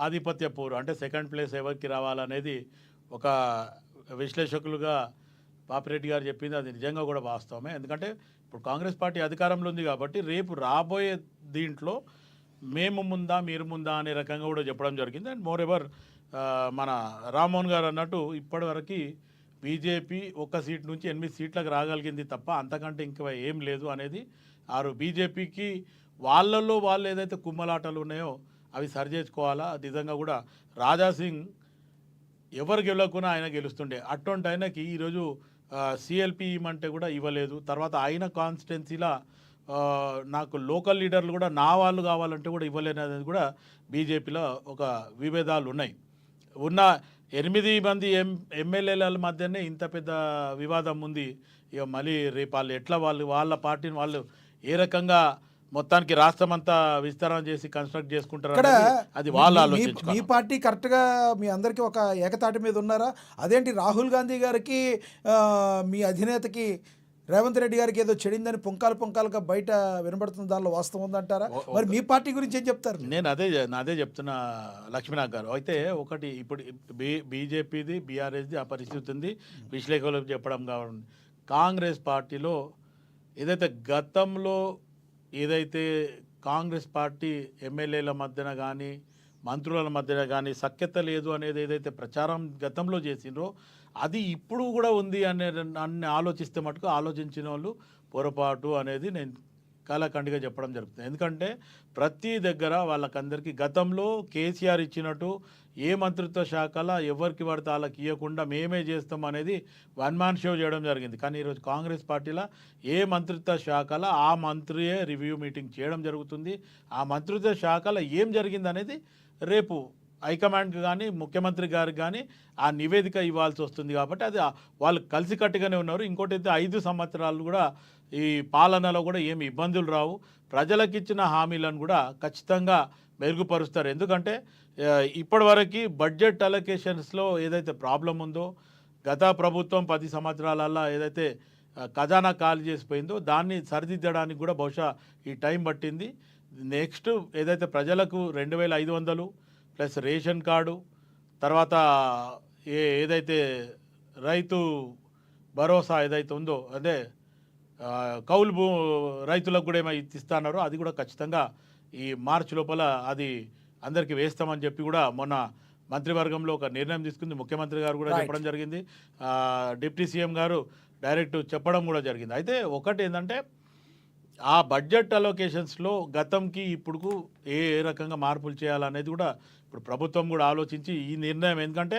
ఆధిపత్య పోరు అంటే సెకండ్ ప్లేస్ ఎవరికి రావాలనేది ఒక విశ్లేషకులుగా పాపిరెడ్డి గారు చెప్పింది అది నిజంగా కూడా వాస్తవమే. ఎందుకంటే ఇప్పుడు కాంగ్రెస్ పార్టీ అధికారంలో ఉంది కాబట్టి రేపు రాబోయే దీంట్లో మేము ముందా మీరు ముందా అనే రకంగా కూడా చెప్పడం జరిగింది. అండ్ మోర్ ఎవర్ మన రామ్మోహన్ గారు అన్నట్టు ఇప్పటివరకు బీజేపీ 1 సీట్ నుంచి 8 సీట్లకు రాగలిగింది తప్ప అంతకంటే ఇంకా ఏం లేదు అనేది బీజేపీకి వాళ్ళల్లో వాళ్ళు ఏదైతే కుమ్మలాటలు ఉన్నాయో అవి సరిచేసుకోవాలా. నిజంగా కూడా రాజాసింగ్ ఎవరు గెలవకున్నా ఆయన గెలుస్తుండే. అటువంటి ఆయనకి ఈరోజు సిఎల్పి ఇవ్వమంటే కూడా ఇవ్వలేదు. తర్వాత ఆయన కాన్స్టిట్యున్సీలో నాకు లోకల్ లీడర్లు కూడా నా వాళ్ళు కావాలంటే కూడా ఇవ్వలేని అనేది కూడా బీజేపీలో ఒక విభేదాలు ఉన్నాయి. ఉన్న 8 మంది ఎమ్మెల్యేల మధ్యనే ఇంత పెద్ద వివాదం ఉంది. ఇక మళ్ళీ రేపు వాళ్ళు ఎట్లా వాళ్ళ పార్టీని వాళ్ళు ఏ రకంగా మొత్తానికి రాష్ట్రం అంతా విస్తరణ చేసి కన్స్ట్రక్ట్ చేసుకుంటారు అది వాళ్ళు ఆలోచించుకోవాలి. మీ పార్టీ కరెక్ట్గా మీ అందరికీ ఒక ఏకతాటి మీద ఉన్నారా? అదేంటి రాహుల్ గాంధీ గారికి మీ అధినేతకి రేవంత్ రెడ్డి గారికి ఏదో చెడిందని పుంకాలుగా బయట వినబడుతుంది, దానిలో వాస్తవం ఉందంటారా? మరి మీ పార్టీ గురించి ఏం చెప్తారు? నేను అదే చెప్తున్నా లక్ష్మీనాథ్ గారు. అయితే ఒకటి ఇప్పుడు బీజేపీది బీఆర్ఎస్ది ఆ పరిస్థితి ఉంది, విశ్లేషకులకు చెప్పడం కావాలి. కాంగ్రెస్ పార్టీలో ఏదైతే కాంగ్రెస్ పార్టీ ఎమ్మెల్యేల మధ్యన కానీ మంత్రుల మధ్యన కానీ సఖ్యత లేదు అనేది ఏదైతే ప్రచారం గతంలో చేసిండ్రో అది ఇప్పుడు కూడా ఉంది అన్ని ఆలోచిస్తే మటుకు ఆలోచించిన వాళ్ళు పొరపాటు అనేది నేను కాలఖండిగా చెప్పడం జరుగుతుంది. ఎందుకంటే ప్రతి దగ్గర వాళ్ళకందరికీ గతంలో కేసీఆర్ ఇచ్చినట్టు ఏ మంత్రిత్వ శాఖల ఎవరికి పడితే వాళ్ళకి ఇవ్వకుండా మేమే చేస్తాం అనేది వన్ మ్యాన్ షో చేయడం జరిగింది. కానీ ఈరోజు కాంగ్రెస్ పార్టీలో ఏ మంత్రిత్వ శాఖల ఆ మంత్రియే రివ్యూ మీటింగ్ చేయడం జరుగుతుంది. ఆ మంత్రిత్వ శాఖలో ఏం జరిగింది అనేది రేపు హైకమాండ్కి కానీ ముఖ్యమంత్రి గారికి కానీ ఆ నివేదిక ఇవ్వాల్సి వస్తుంది. కాబట్టి అది వాళ్ళు కలిసికట్టుగానే ఉన్నారు. ఇంకోటి అయితే 5 సంవత్సరాలు కూడా ఈ పాలనలో కూడా ఏమి ఇబ్బందులు రావు. ప్రజలకు ఇచ్చిన హామీలను కూడా ఖచ్చితంగా మెరుగుపరుస్తారు. ఎందుకంటే ఇప్పటివరకు బడ్జెట్ అలొకేషన్స్లో ఏదైతే ప్రాబ్లం ఉందో గత ప్రభుత్వం 10 సంవత్సరాలలో ఏదైతే ఖజానా ఖాళీ చేసిపోయిందో దాన్ని సరిదిద్దడానికి కూడా బహుశా ఈ టైం పట్టింది. నెక్స్ట్ ఏదైతే ప్రజలకు 2500 ప్లస్ రేషన్ కార్డు, తర్వాత ఏదైతే రైతు భరోసా ఏదైతే ఉందో అదే కౌలు రైతులకు కూడా ఏమో ఇస్తున్నారో అది కూడా ఖచ్చితంగా ఈ మార్చి లోపల అది అందరికీ వేస్తామని చెప్పి కూడా మొన్న మంత్రివర్గంలో ఒక నిర్ణయం తీసుకుంది. ముఖ్యమంత్రి గారు కూడా చెప్పడం జరిగింది, డిప్యూటీ సీఎం గారు డైరెక్ట్ చెప్పడం కూడా జరిగింది. అయితే ఒకటి ఏంటంటే ఆ బడ్జెట్ అలొకేషన్స్లో గతంకి ఇప్పుడుకు ఏ రకంగా మార్పులు చేయాలనేది కూడా ఇప్పుడు ప్రభుత్వం కూడా ఆలోచించి ఈ నిర్ణయం, ఎందుకంటే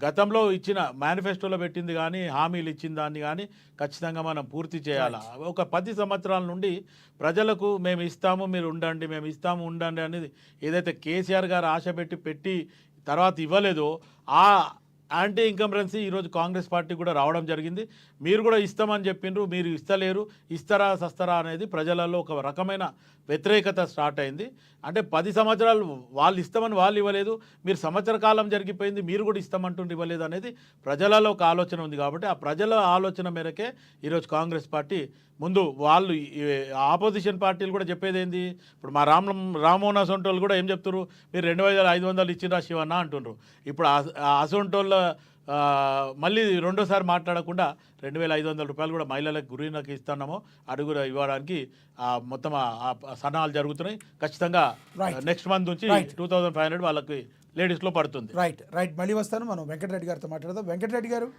గతంలో ఇచ్చిన మేనిఫెస్టోలో పెట్టింది కానీ హామీలు ఇచ్చిన దాన్ని కానీ ఖచ్చితంగా మనం పూర్తి చేయాలి. ఒక 10 సంవత్సరాల నుండి ప్రజలకు మేము ఇస్తాము మీరు ఉండండి, మేము ఇస్తాము ఉండండి అనేది ఏదైతే కేసీఆర్ గారు ఆశ పెట్టి తర్వాత ఇవ్వలేదో ఆ యాంటీ ఇన్కంబరెన్సీ ఈరోజు కాంగ్రెస్ పార్టీ కూడా రావడం జరిగింది. మీరు కూడా ఇస్తామని చెప్పిండ్రు, మీరు ఇస్తలేరు, ఇస్తారా సస్తారా అనేది ప్రజలలో ఒక రకమైన వ్యతిరేకత స్టార్ట్ అయింది. అంటే 10 సంవత్సరాలు వాళ్ళు ఇస్తామని వాళ్ళు ఇవ్వలేదు, మీరు సంవత్సర కాలం జరిగిపోయింది మీరు కూడా ఇస్తామంటుండి ఇవ్వలేదు అనేది ప్రజలలో ఒక ఆలోచన ఉంది. కాబట్టి ఆ ప్రజల ఆలోచన మేరకే ఈరోజు కాంగ్రెస్ పార్టీ ముందు వాళ్ళు ఆపోజిషన్ పార్టీలు కూడా చెప్పేది ఏంది, ఇప్పుడు మా రామ్మోహన్ అసొంటోళ్ళు కూడా ఏం చెప్తారు, మీరు 2500 ఇచ్చిరా శివన్న అంటుండ్రు. ఇప్పుడు అసొంటోళ్ళ మళ్ళీ రెండోసారి మాట్లాడకుండా 2500 రూపాయలు కూడా మహిళలకు గురినకి ఇస్తున్నామో అడుగురు ఇవ్వడానికి మొత్తం సన్నాహాలు జరుగుతున్నాయి. ఖచ్చితంగా నెక్స్ట్ మంత్ నుంచి 2500 వాళ్ళకి లేడీస్లో పడుతుంది. రైట్ మళ్ళీ వస్తాను. మనం వెంకటరెడ్డి గారితో మాట్లాడదాం. వెంకటరెడ్డి గారు.